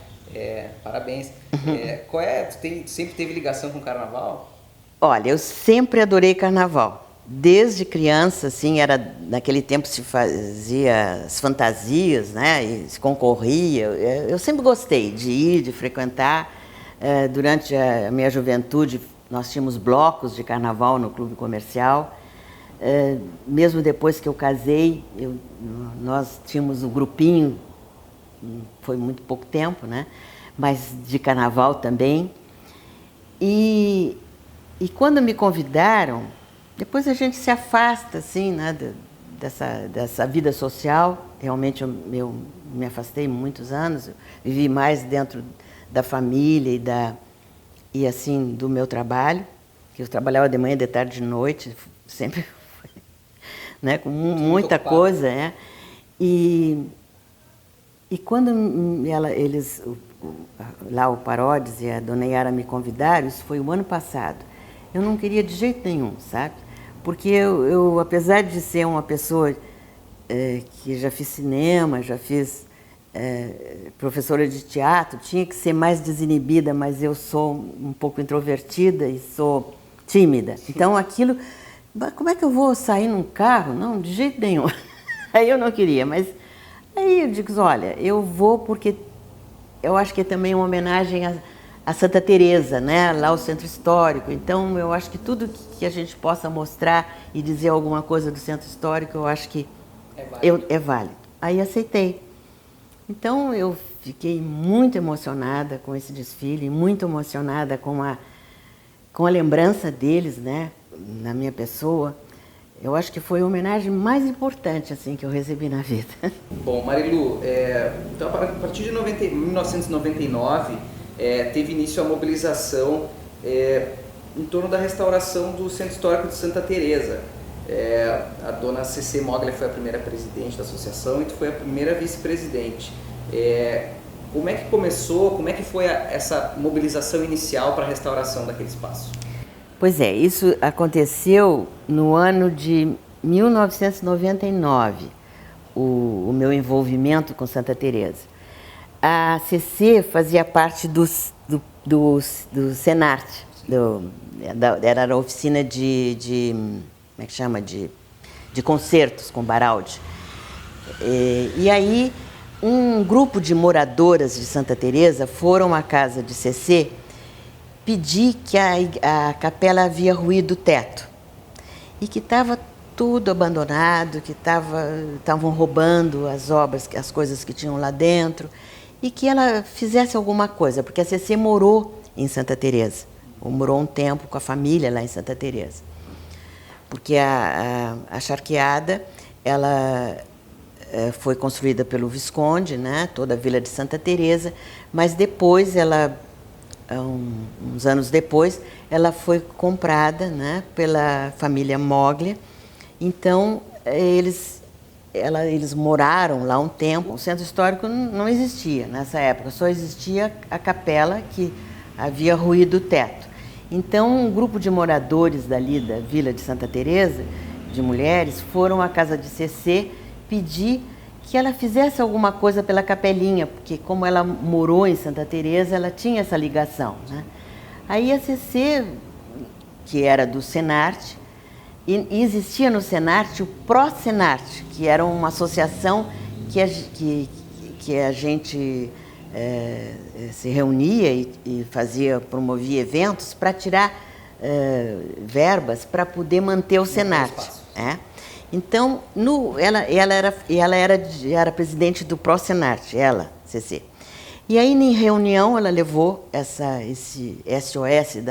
Speaker 1: parabéns. Tu sempre teve ligação com o Carnaval?
Speaker 2: Olha, eu sempre adorei Carnaval. Desde criança, assim, naquele tempo se fazia as fantasias, né, e se concorria. Eu sempre gostei de ir, de frequentar. Durante a minha juventude, nós tínhamos blocos de carnaval no clube comercial. Mesmo depois que eu casei, nós tínhamos um grupinho, foi muito pouco tempo, né, mas de carnaval também. E quando me convidaram, depois a gente se afasta, assim, né, dessa vida social. Realmente eu me afastei muitos anos, eu vivi mais dentro da família e assim, do meu trabalho, que eu trabalhava de manhã, de tarde, de noite, sempre foi, né, com muita coisa, E quando lá o Parodes e a Dona Yara me convidaram, isso foi o ano passado, eu não queria de jeito nenhum, sabe? Porque eu apesar de ser uma pessoa que já fiz cinema, já fiz professora de teatro, tinha que ser mais desinibida, mas eu sou um pouco introvertida e sou tímida. Então aquilo, como é que eu vou sair num carro? Não, de jeito nenhum. Aí eu não queria, mas aí eu digo, olha, eu vou porque eu acho que é também uma homenagem a Santa Teresa, né? Lá o Centro Histórico. Então eu acho que tudo que a gente possa mostrar e dizer alguma coisa do Centro Histórico, eu acho que é válido. Aí aceitei. Então eu fiquei muito emocionada com esse desfile, muito emocionada com a lembrança deles, né? Na minha pessoa. Eu acho que foi a homenagem mais importante assim, que eu recebi na vida.
Speaker 1: Bom, Marilu, então, a partir de 1999, teve início a mobilização em torno da restauração do Centro Histórico de Santa Teresa. A dona C.C. Moglia foi a primeira presidente da associação e tu foi a primeira vice-presidente. Como é que começou, como é que foi essa mobilização inicial para a restauração daquele espaço?
Speaker 2: Pois é, isso aconteceu no ano de 1999, o meu envolvimento com Santa Teresa. A CC fazia parte do Senart, era a oficina como é que chama? De concertos com Baraldi. E aí um grupo de moradoras de Santa Teresa foram à casa de CC pedir que a capela havia ruído o teto e que estava tudo abandonado, que estavam roubando as obras, as coisas que tinham lá dentro e que ela fizesse alguma coisa, porque a CC morou em Santa Teresa, ou morou um tempo com a família lá em Santa Teresa, porque a charqueada ela foi construída pelo Visconde, né, toda a Vila de Santa Teresa, mas depois uns anos depois, ela foi comprada, né, pela família Moglia. Então, eles moraram lá um tempo. O Centro Histórico não existia nessa época, só existia a capela que havia ruído o teto. Então, um grupo de moradores dali da Vila de Santa Teresa, de mulheres, foram à casa de CC pedir que ela fizesse alguma coisa pela capelinha, porque como ela morou em Santa Teresa, ela tinha essa ligação, né? Aí a CC, que era do Senart, e existia no Senart o Pró-Senart, que era uma associação que a gente se reunia e promovia eventos para tirar verbas para poder manter o Senart. Então, ela era presidente do Pró-Senart, CC. E aí, em reunião, ela levou esse SOS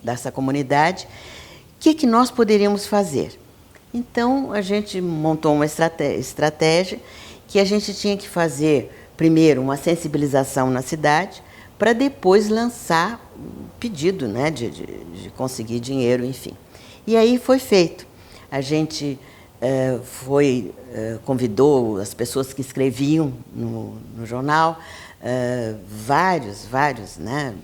Speaker 2: dessa comunidade. O que nós poderíamos fazer? Então, a gente montou uma estratégia que a gente tinha que fazer, primeiro, uma sensibilização na cidade, para depois lançar o pedido, né, de conseguir dinheiro, enfim. E aí foi feito. A gente convidou as pessoas que escreviam no jornal, vários, né,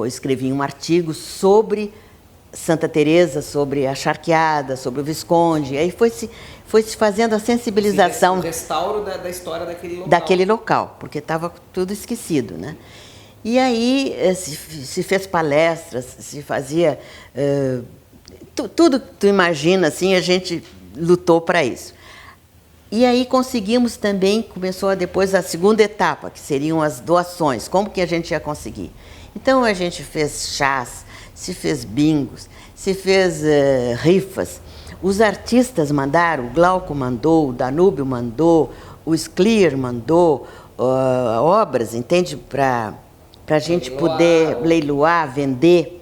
Speaker 2: escreviam um artigo sobre Santa Teresa, sobre a charqueada, sobre o Visconde. Aí foi se fazendo a sensibilização.
Speaker 1: O restauro da história daquele local.
Speaker 2: Daquele local, porque estava tudo esquecido, né? E aí se fez palestras, se fazia tudo que tu imagina, assim, a gente lutou para isso. E aí conseguimos também, começou depois a segunda etapa, que seriam as doações. Como que a gente ia conseguir? Então a gente fez chás, se fez bingos, se fez rifas. Os artistas mandaram, o Glauco mandou, o Danúbio mandou, o Sclier mandou obras, entende? Para a gente poder leiloar, vender.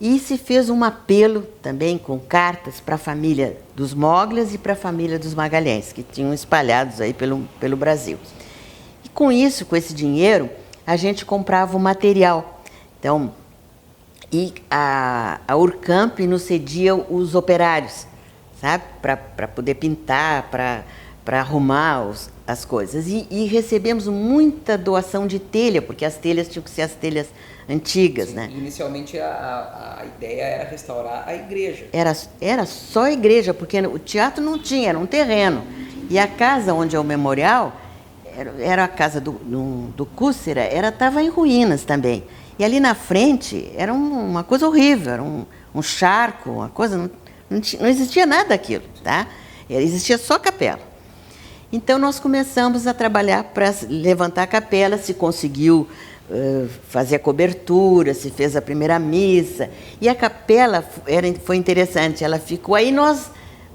Speaker 2: E se fez um apelo também com cartas para a família dos Moglias e para a família dos Magalhães, que tinham espalhados aí pelo Brasil. E com isso, com esse dinheiro, a gente comprava o material. Então, E a Urcamp nos cedia os operários, sabe? Para poder pintar, para arrumar as coisas. E recebemos muita doação de telha, porque as telhas tinham que ser as telhas antigas,
Speaker 1: Sim,
Speaker 2: né?
Speaker 1: inicialmente a ideia era restaurar a igreja.
Speaker 2: Era só a igreja, porque o teatro não tinha, era um terreno. E a casa onde é o memorial, era a casa do Cúcera, estava em ruínas também. E ali na frente era uma coisa horrível, era um charco, uma coisa, não existia nada daquilo, tá? Existia só capela. Então nós começamos a trabalhar para levantar a capela, se conseguiu fazer a cobertura, se fez a primeira missa. E a capela foi interessante, ela ficou. Aí nós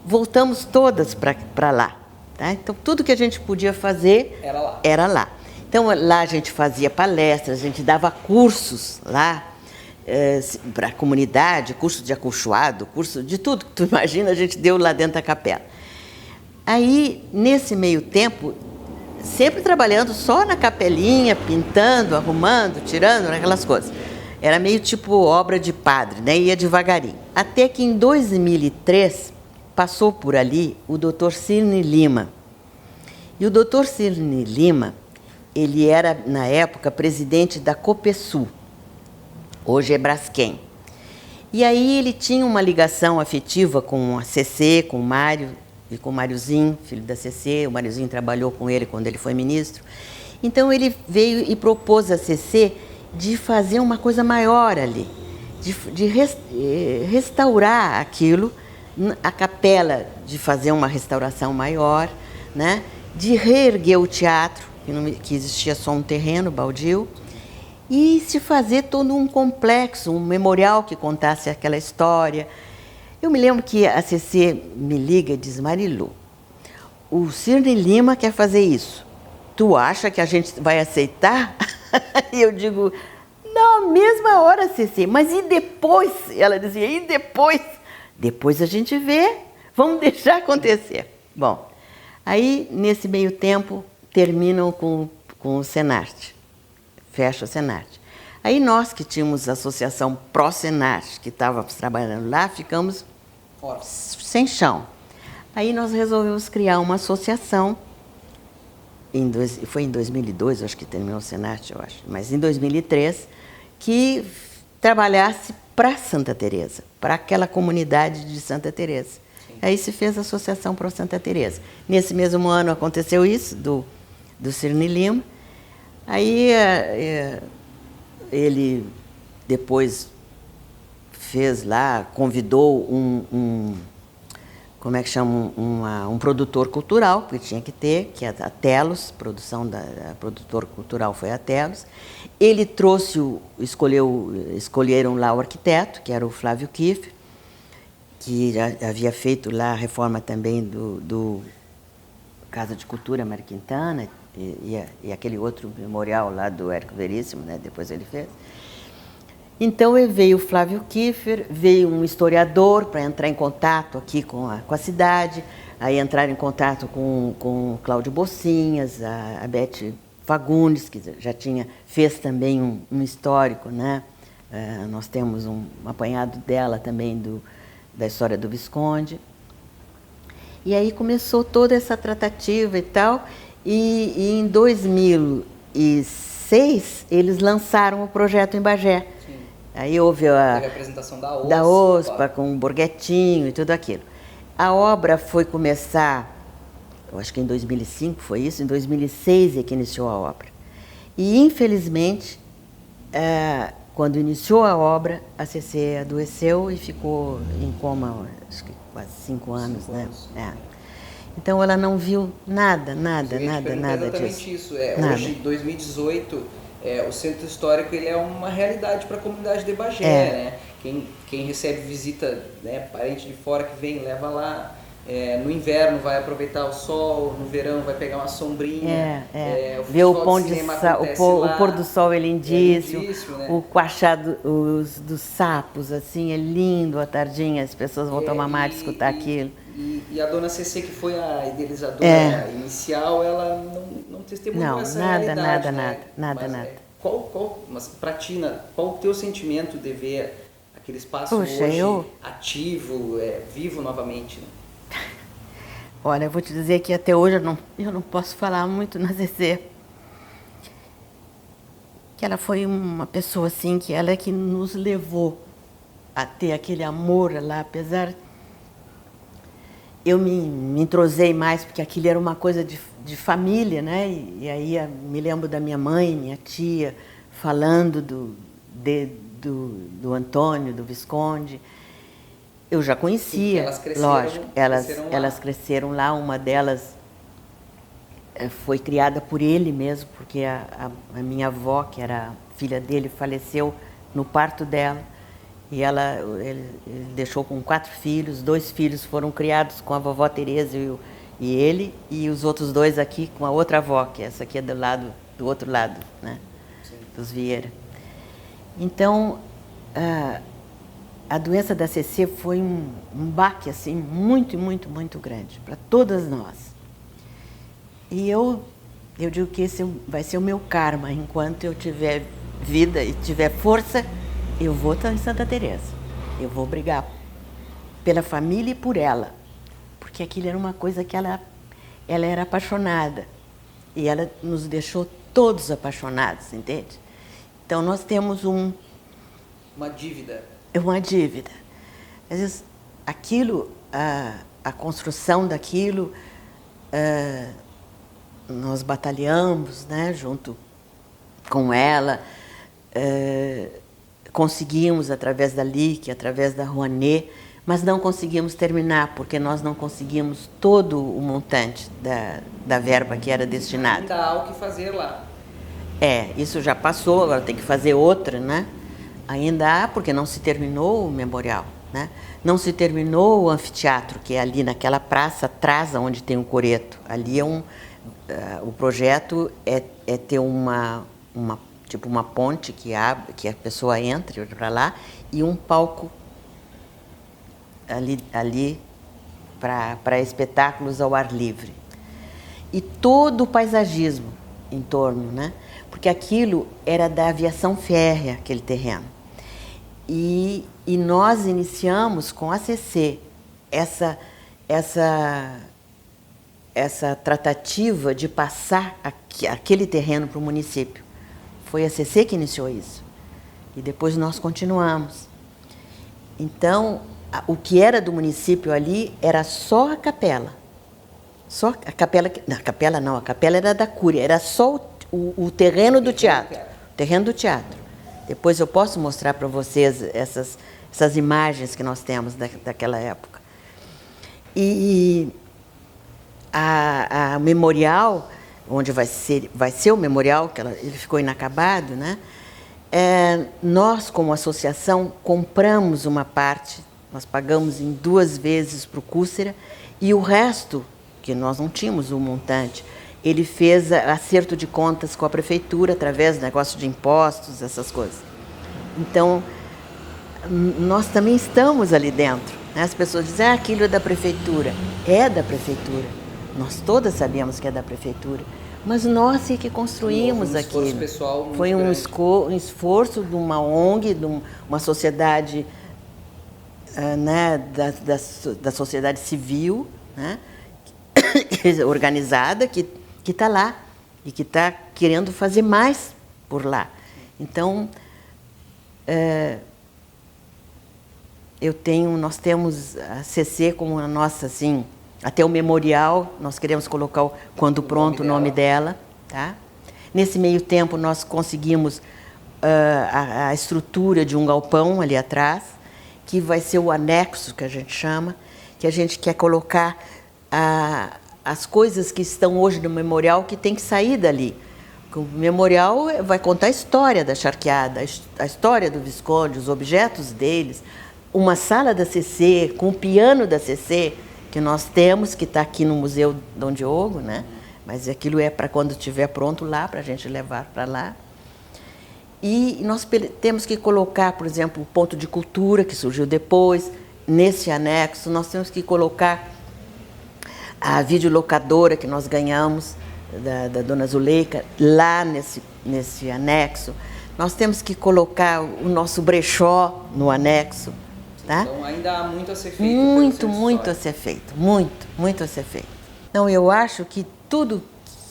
Speaker 2: voltamos todas para lá. Tá? Então tudo que a gente podia fazer era lá. Então lá a gente fazia palestras, a gente dava cursos lá para a comunidade, curso de acolchoado, curso de tudo que tu imagina, a gente deu lá dentro da capela. Aí, nesse meio tempo, sempre trabalhando só na capelinha, pintando, arrumando, tirando, aquelas coisas. Era meio tipo obra de padre, né? Ia devagarinho. Até que em 2003, passou por ali o Dr. Cirne Lima. E o Dr. Cirne Lima, ele era, na época, presidente da Copesul. Hoje é Braskem. E aí ele tinha uma ligação afetiva com a CC, com o Mário, e com o Máriozinho, filho da CC. O Máriozinho trabalhou com ele quando ele foi ministro. Então ele veio e propôs à CC de fazer uma coisa maior ali, de restaurar aquilo, a capela, de fazer uma restauração maior, né? De reerguer o teatro, que existia só um terreno baldio, e se fazer todo um complexo, um memorial que contasse aquela história. Eu me lembro que a CC me liga e diz: Marilu, o Cirne Lima quer fazer isso. Tu acha que a gente vai aceitar? E eu digo: na mesma hora, CC, mas e depois? Ela dizia: e depois? Depois a gente vê, vamos deixar acontecer. Bom, aí nesse meio tempo terminam com o Senarte, fecha o Senarte. Aí nós que tínhamos a associação Pró-Senarte, que estávamos trabalhando lá, ficamos sem chão. Aí nós resolvemos criar uma associação, foi em 2002, acho que terminou o Senarte, eu acho, mas em 2003, que trabalhasse para Santa Teresa, para aquela comunidade de Santa Teresa. Aí se fez a Associação Pró Santa Teresa. Nesse mesmo ano aconteceu isso, do Cirne Lima. Aí ele depois fez lá, convidou como é que chama, um produtor cultural, porque tinha que ter, que é a Telos, a produtor cultural foi a Telos. Ele trouxe, escolheram lá o arquiteto, que era o Flávio Kiefer, que já havia feito lá a reforma também do Casa de Cultura Mário Quintana, e aquele outro memorial lá do Érico Veríssimo, né? Depois ele fez. Então veio o Flávio Kiefer, veio um historiador para entrar em contato aqui com a cidade, aí entrar em contato com o Cláudio Bocinhas, a Beth Fagundes, que já fez também um histórico, né? Nós temos um apanhado dela também da história do Visconde. E aí começou toda essa tratativa e tal, e em 2006 eles lançaram o projeto em Bagé. Aí houve a
Speaker 1: representação da
Speaker 2: OSPA com o Borghettino e tudo aquilo. A obra foi começar, eu acho que em 2005 foi isso, em 2006 é que iniciou a obra. E, infelizmente, quando iniciou a obra, a CC adoeceu e ficou em coma, acho que quase 5 anos, né? Então ela não viu nada
Speaker 1: exatamente
Speaker 2: disso.
Speaker 1: Isso. Hoje, em 2018, o Centro Histórico ele é uma realidade para a comunidade de Bagé, né? Quem recebe visita, né, parente de fora que vem, leva lá. No inverno vai aproveitar o sol, no verão vai pegar uma sombrinha.
Speaker 2: Ver o pôr do sol é lindíssimo,
Speaker 1: né?
Speaker 2: o coachado dos sapos, assim, é lindo à tardinha, as pessoas vão tomar mate e escutar aquilo.
Speaker 1: E a dona CC, que foi a idealizadora inicial, ela não testemunhou essa realidade.
Speaker 2: Nada.
Speaker 1: Mas para ti, qual o teu sentimento de ver aquele espaço hoje ativo, vivo novamente, né?
Speaker 2: Olha, eu vou te dizer que até hoje eu não posso falar muito na Zezé. Que ela foi uma pessoa assim, que ela é que nos levou a ter aquele amor lá, apesar... Eu me entrosei mais, porque aquilo era uma coisa de família, né? E aí me lembro da minha mãe, minha tia, falando do Antônio, do Visconde. Eu já conhecia,
Speaker 1: elas cresceram,
Speaker 2: lógico. Elas cresceram lá, uma delas foi criada por ele mesmo, porque a minha avó, que era filha dele, faleceu no parto dela. E ele deixou com 4 filhos, 2 filhos foram criados com a vovó Tereza e ele, e os outros 2 aqui com a outra avó, que essa aqui é do outro lado, né? Sim. Dos Vieira. Então, a doença da CC foi um baque assim, muito, muito, muito grande para todas nós. E eu digo que esse vai ser o meu karma. Enquanto eu tiver vida e tiver força, eu vou estar em Santa Teresa. Eu vou brigar pela família e por ela. Porque aquilo era uma coisa que ela era apaixonada. E ela nos deixou todos apaixonados, entende? Então nós temos
Speaker 1: uma dívida.
Speaker 2: É uma dívida. Às vezes, aquilo, a construção daquilo, nós batalhamos, né, junto com ela, conseguimos através da LIC, através da Rouanet, mas não conseguimos terminar, porque nós não conseguimos todo o montante da verba que era destinada.
Speaker 1: Ainda há o que fazer lá.
Speaker 2: Isso já passou, agora tem que fazer outra, né? Ainda há, porque não se terminou o memorial, né? Não se terminou o anfiteatro, que é ali naquela praça atrás, onde tem o coreto. Ali o projeto é ter tipo uma ponte que abre, que a pessoa entre para lá, e um palco ali para espetáculos ao ar livre. E todo o paisagismo em torno, né? Porque aquilo era da aviação férrea, aquele terreno. E nós iniciamos com a CC essa tratativa de passar aquele terreno para o município. Foi a CC que iniciou isso. E depois nós continuamos. Então, o que era do município ali era só a capela. Só a capela... Não, a capela era da Cúria. Era só o terreno do teatro. O terreno do teatro. Depois eu posso mostrar para vocês essas imagens que nós temos daquela época. E a memorial, onde vai ser o memorial, que ele ficou inacabado, né? Nós, como associação, compramos uma parte, nós pagamos em 2 vezes para o Cúcera, e o resto, que nós não tínhamos o montante, ele fez acerto de contas com a prefeitura, através do negócio de impostos, essas coisas. Então, nós também estamos ali dentro, né? As pessoas dizem, aquilo é da prefeitura. É da prefeitura. Nós todas sabíamos que é da prefeitura. Mas nós é que construímos aquilo. Foi um esforço de uma ONG, de uma sociedade, né, da sociedade civil, né, organizada, que está lá e que está querendo fazer mais por lá. Então, nós temos a CC como a nossa, assim, até o memorial, nós queremos colocar, quando pronto, o nome dela. Tá? Nesse meio tempo, nós conseguimos a estrutura de um galpão ali atrás, que vai ser o anexo, que a gente chama, que a gente quer colocar as coisas que estão hoje no memorial, que tem que sair dali. O memorial vai contar a história da charqueada, a história do Visconde, os objetos deles, uma sala da CC, com o piano da CC, que nós temos, que está aqui no Museu Dom Diogo, né? Mas aquilo é para quando estiver pronto lá, para a gente levar para lá. E nós temos que colocar, por exemplo, o ponto de cultura, que surgiu depois, nesse anexo. Nós temos que colocar a videolocadora que nós ganhamos, da Dona Zuleika, lá nesse anexo. Nós temos que colocar o nosso brechó no anexo. Tá?
Speaker 1: Então ainda há muito a ser feito.
Speaker 2: Muito a ser feito. Muito a ser feito. Então eu acho que tudo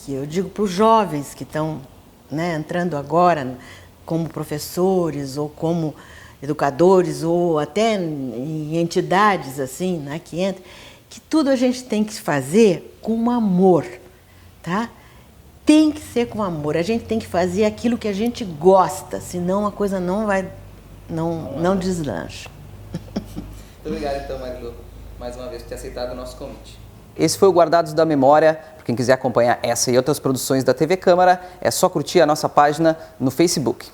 Speaker 2: que eu digo para os jovens que estão, né, entrando agora como professores ou como educadores ou até em entidades assim, né, que entram, que tudo a gente tem que fazer com amor, tá? Tem que ser com amor. A gente tem que fazer aquilo que a gente gosta, senão a coisa não deslancha.
Speaker 1: Muito obrigado, então, Marilu, mais uma vez por ter aceitado o nosso convite. Esse foi o Guardados da Memória. Para quem quiser acompanhar essa e outras produções da TV Câmara, é só curtir a nossa página no Facebook.